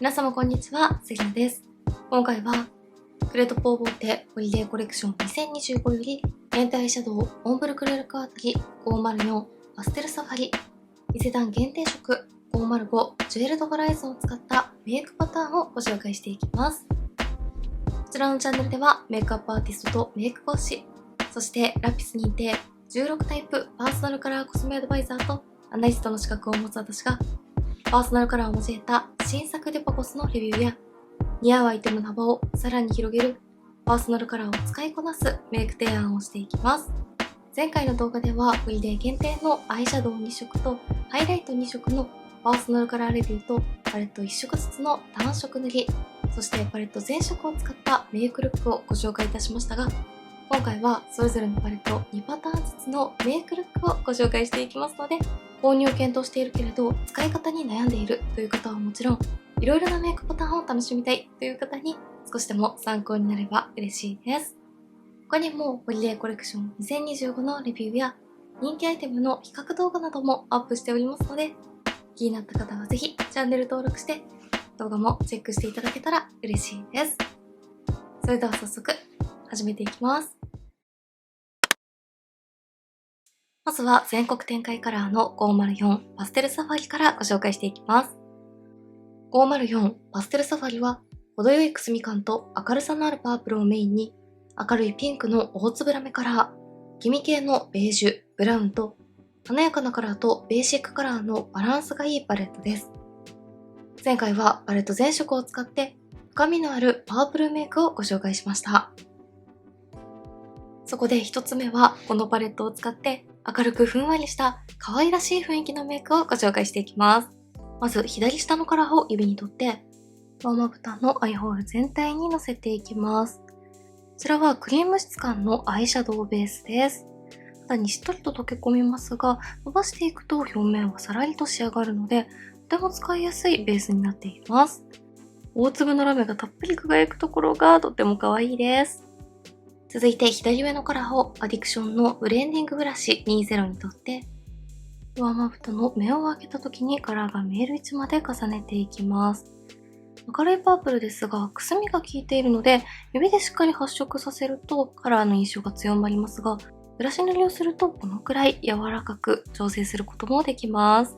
皆様こんにちは、セリナです。今回はクレートポーボーテホリデーコレクション2025より限定アイシャドウオンブルクレルクアータリ504パステルサファリ伊勢丹限定色505ジュエルドホライゾンを使ったメイクパターンをご紹介していきます。こちらのチャンネルではメイクアップアーティストとメイク講師、そしてラピス認定16タイプパーソナルカラーコスメアドバイザーとアナリストの資格を持つ私がパーソナルカラーを交えた新作デパコスのレビューや似合うアイテムの幅をさらに広げるパーソナルカラーを使いこなすメイク提案をしていきます。前回の動画ではホリデー限定のアイシャドウ2色とハイライト2色のパーソナルカラーレビューとパレット1色ずつの単色塗り、そしてパレット全色を使ったメイクルックをご紹介いたしましたが、今回はそれぞれのパレット2パターンずつのメイクルックをご紹介していきますので、購入を検討しているけれど使い方に悩んでいるという方はもちろん、いろいろなメイクパターンを楽しみたいという方に少しでも参考になれば嬉しいです。他にもホリデーコレクション2025のレビューや人気アイテムの比較動画などもアップしておりますので、気になった方はぜひチャンネル登録して動画もチェックしていただけたら嬉しいです。それでは早速始めていきます。まずは全国展開カラーの504パステルサファリからご紹介していきます。504パステルサファリは程よいくすみ感と明るさのあるパープルをメインに明るいピンクの大粒ラメカラー、黄身系のベージュ、ブラウンと華やかなカラーとベーシックカラーのバランスがいいパレットです。前回はパレット全色を使って深みのあるパープルメイクをご紹介しました。そこで一つ目はこのパレットを使って明るくふんわりした可愛らしい雰囲気のメイクをご紹介していきます。まず左下のカラーを指に取って上まぶたのアイホール全体にのせていきます。こちらはクリーム質感のアイシャドウベースです。肌にしっとりと溶け込みますが、伸ばしていくと表面はさらりと仕上がるので、とても使いやすいベースになっています。大粒のラメがたっぷり輝くところがとっても可愛いです。続いて左上のカラーをアディクションのブレンディングブラシ20にとって、上まぶたの目を開けた時にカラーが見える位置まで重ねていきます。明るいパープルですが、くすみが効いているので、指でしっかり発色させるとカラーの印象が強まりますが、ブラシ塗りをするとこのくらい柔らかく調整することもできます。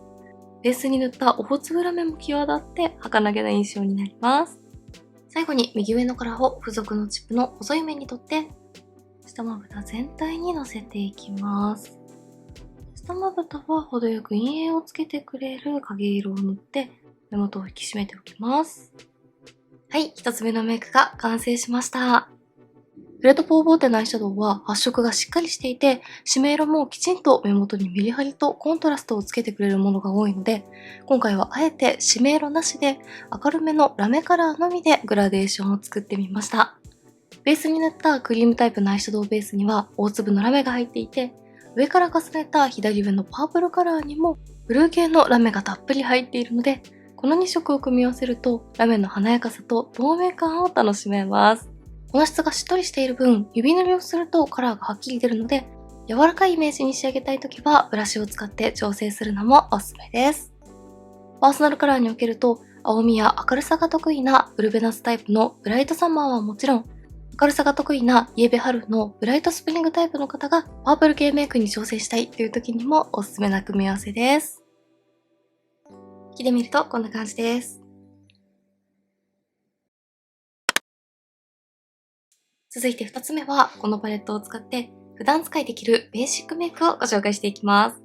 ベースに塗った大粒ラメも際立って儚げな印象になります。最後に右上のカラーを付属のチップの細い面にとって、下まぶた全体にのせていきます。下まぶたは程よく陰影をつけてくれる影色を塗って目元を引き締めておきます。はい、一つ目のメイクが完成しました。クレートポーボーテのアイシャドウは発色がしっかりしていて、締め色もきちんと目元にメリハリとコントラストをつけてくれるものが多いので、今回はあえて締め色なしで明るめのラメカラーのみでグラデーションを作ってみました。ベースに塗ったクリームタイプのアイシャドウベースには大粒のラメが入っていて、上から重ねた左上のパープルカラーにもブルー系のラメがたっぷり入っているので、この2色を組み合わせるとラメの華やかさと透明感を楽しめます。粉質がしっとりしている分、指塗りをするとカラーがはっきり出るので、柔らかいイメージに仕上げたいときはブラシを使って調整するのもおすすめです。パーソナルカラーにおけると、青みや明るさが得意なブルベナスタイプのブライトサマーはもちろん、明るさが得意なイエベ春のブライトスプリングタイプの方がパープル系メイクに調整したいという時にもおすすめな組み合わせです。着てみるとこんな感じです。続いて2つ目はこのパレットを使って普段使いできるベーシックメイクをご紹介していきます。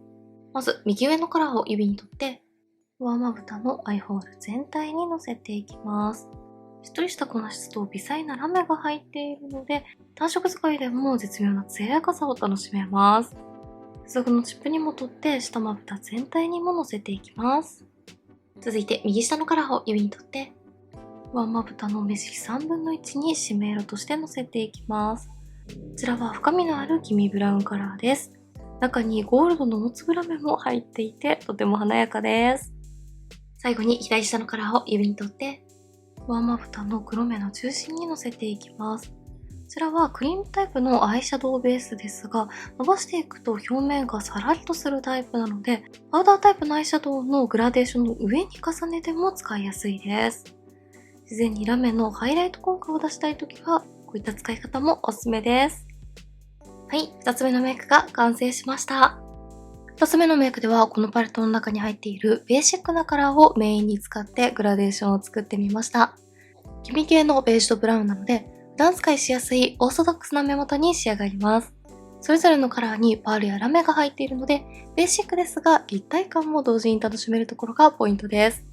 まず右上のカラーを指に取って上まぶたのアイホール全体にのせていきます。しっとりした粉質と微細なラメが入っているので、単色使いでも絶妙な艶やかさを楽しめます。付属のチップにも取って下まぶた全体にものせていきます。続いて右下のカラーを指に取って上まぶたの目尻3分の1に締め色としてのせていきます。こちらは深みのある黄身ブラウンカラーです。中にゴールドの大粒ラメも入っていてとても華やかです。最後に左下のカラーを指に取って上まぶたの黒目の中心にのせていきます。こちらはクリームタイプのアイシャドウベースですが、伸ばしていくと表面がさらりとするタイプなので、パウダータイプのアイシャドウのグラデーションの上に重ねても使いやすいです。事前にラメのハイライト効果を出したいときは、こういった使い方もおすすめです。はい、2つ目のメイクが完成しました。2つ目のメイクでは、このパレットの中に入っているベーシックなカラーをメインに使ってグラデーションを作ってみました。黄身系のベージュとブラウンなので、普段使いしやすいオーソドックスな目元に仕上がります。それぞれのカラーにパールやラメが入っているので、ベーシックですが立体感も同時に楽しめるところがポイントです。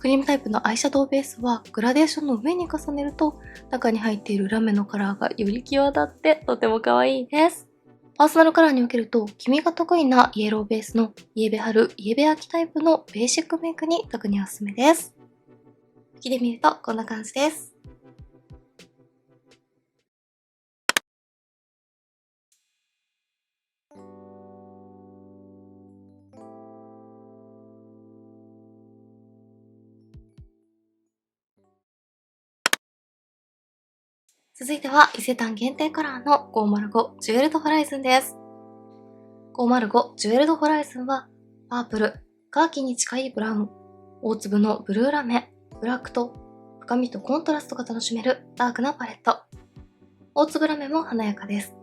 クリームタイプのアイシャドウベースはグラデーションの上に重ねると、中に入っているラメのカラーがより際立ってとても可愛いです。パーソナルカラーにおけると、黄身が得意なイエローベースのイエベ春、イエベ秋タイプのベーシックメイクに特におすすめです。引きで見るとこんな感じです。続いては伊勢丹限定カラーの505ジュエルドホライズンです。505ジュエルドホライズンはパープル、カーキに近いブラウン、大粒のブルーラメ、ブラックと深みとコントラストが楽しめるダークなパレット。大粒ラメも華やかです。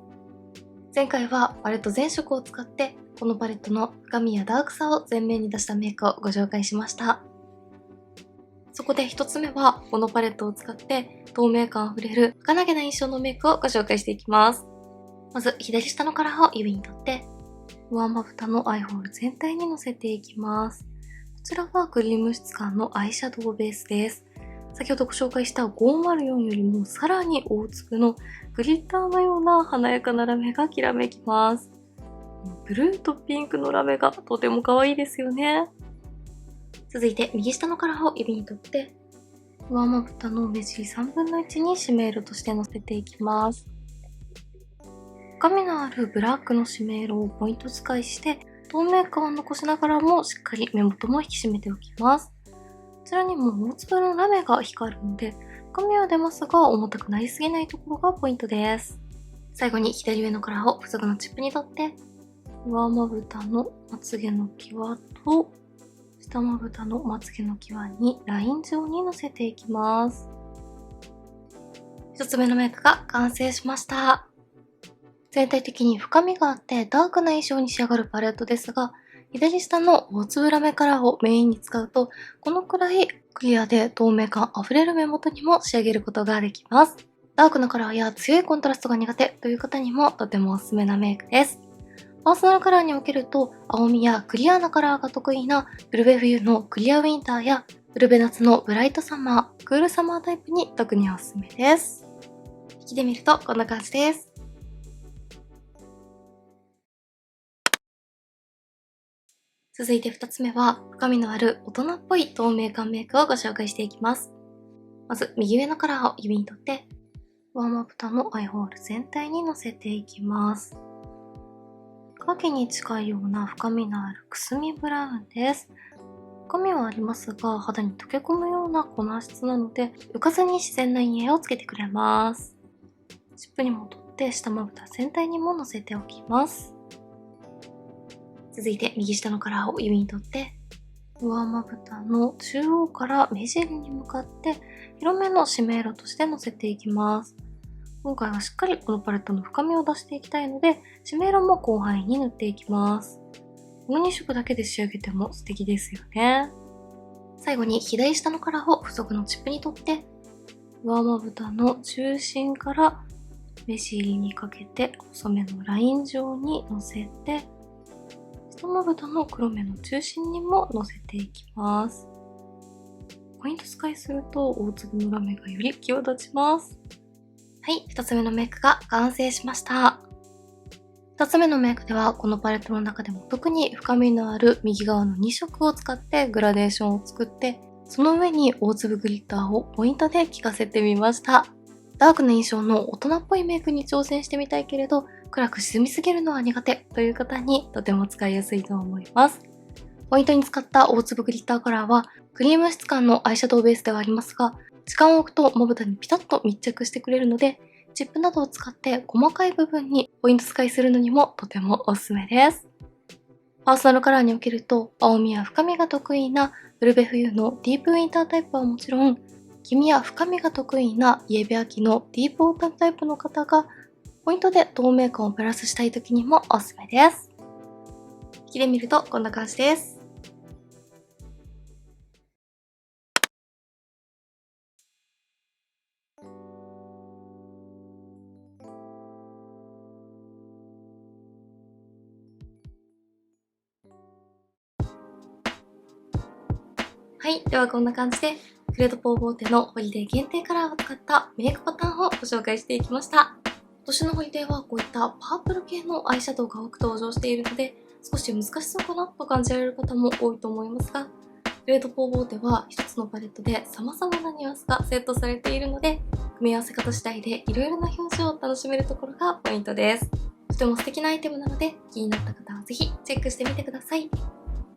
前回はパレット全色を使ってこのパレットの深みやダークさを前面に出したメイクをご紹介しました。そこで一つ目はこのパレットを使って透明感あふれる儚げな印象のメイクをご紹介していきます。まず左下のカラーを指に取って上まぶたのアイホール全体にのせていきます。こちらはクリーム質感のアイシャドウベースです。先ほどご紹介した504よりもさらに大粒のグリッターのような華やかなラメがきらめきます。ブルーとピンクのラメがとても可愛いですよね。続いて右下のカラーを指に取って上まぶたの目尻3分の1にシメールとしてのせていきます。深みのあるブラックのシメールをポイント使いして透明感を残しながらもしっかり目元も引き締めておきます。こちらにも大粒のラメが光るので深みは出ますが重たくなりすぎないところがポイントです。最後に左上のカラーを付属のチップに取って上まぶたのまつげの際と下まぶたのまつげの際にライン状にのせていきます。一つ目のメイクが完成しました。全体的に深みがあってダークな印象に仕上がるパレットですが、左下の大粒ラメカラーをメインに使うと、このくらいクリアで透明感あふれる目元にも仕上げることができます。ダークなカラーや強いコントラストが苦手という方にもとてもおすすめなメイクです。パーソナルカラーにおけると、青みやクリアなカラーが得意なブルベ冬のクリアウィンターやブルベ夏のブライトサマー、クールサマータイプに特におすすめです。引きで見るとこんな感じです。続いて2つ目は深みのある大人っぽい透明感メイクをご紹介していきます。まず右上のカラーを指に取って上まぶたのアイホール全体にのせていきます。影に近いような深みのあるくすみブラウンです。深みはありますが肌に溶け込むような粉質なので浮かずに自然な陰影をつけてくれます。チップにも取って下まぶた全体にものせておきます。続いて右下のカラーを指に取って上まぶたの中央から目尻に向かって広めのシメールとしてのせていきます。今回はしっかりこのパレットの深みを出していきたいのでシメールも広範囲に塗っていきます。この2色だけで仕上げても素敵ですよね。最後に左下のカラーを付属のチップに取って上まぶたの中心から目尻にかけて細めのライン状にのせて下まぶたの黒目の中心にものせていきます。ポイント使いすると大粒のラメがより際立ちます。はい、2つ目のメイクが完成しました。2つ目のメイクではこのパレットの中でも特に深みのある右側の2色を使ってグラデーションを作ってその上に大粒グリッターをポイントで効かせてみました。ダークな印象の大人っぽいメイクに挑戦してみたいけれど暗く沈みすぎるのは苦手という方にとても使いやすいと思います。ポイントに使った大粒グリッターカラーはクリーム質感のアイシャドウベースではありますが時間を置くとまぶたにピタッと密着してくれるのでチップなどを使って細かい部分にポイント使いするのにもとてもおすすめです。パーソナルカラーにおけると青みや深みが得意なブルベ冬のディープウィンタータイプはもちろん黄みや深みが得意なイエベ秋のディープオータムタイプの方がポイントで透明感をプラスしたい時にもおすすめです。引きで見るとこんな感じです。はい、ではこんな感じでクレドポーボーテのホリデー限定カラーを使ったメイクパターンをご紹介していきました。今年のホリデーはこういったパープル系のアイシャドウが多く登場しているので、少し難しそうかなと感じられる方も多いと思いますが、クレドポーボーテは一つのパレットで様々なニュアンスがセットされているので、組み合わせ方次第で色々な表情を楽しめるところがポイントです。とても素敵なアイテムなので、気になった方はぜひチェックしてみてください。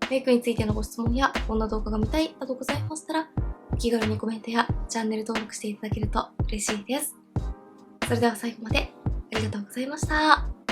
メイクについてのご質問やこんな動画が見たいなどございましたら、お気軽にコメントやチャンネル登録していただけると嬉しいです。それでは最後までありがとうございました。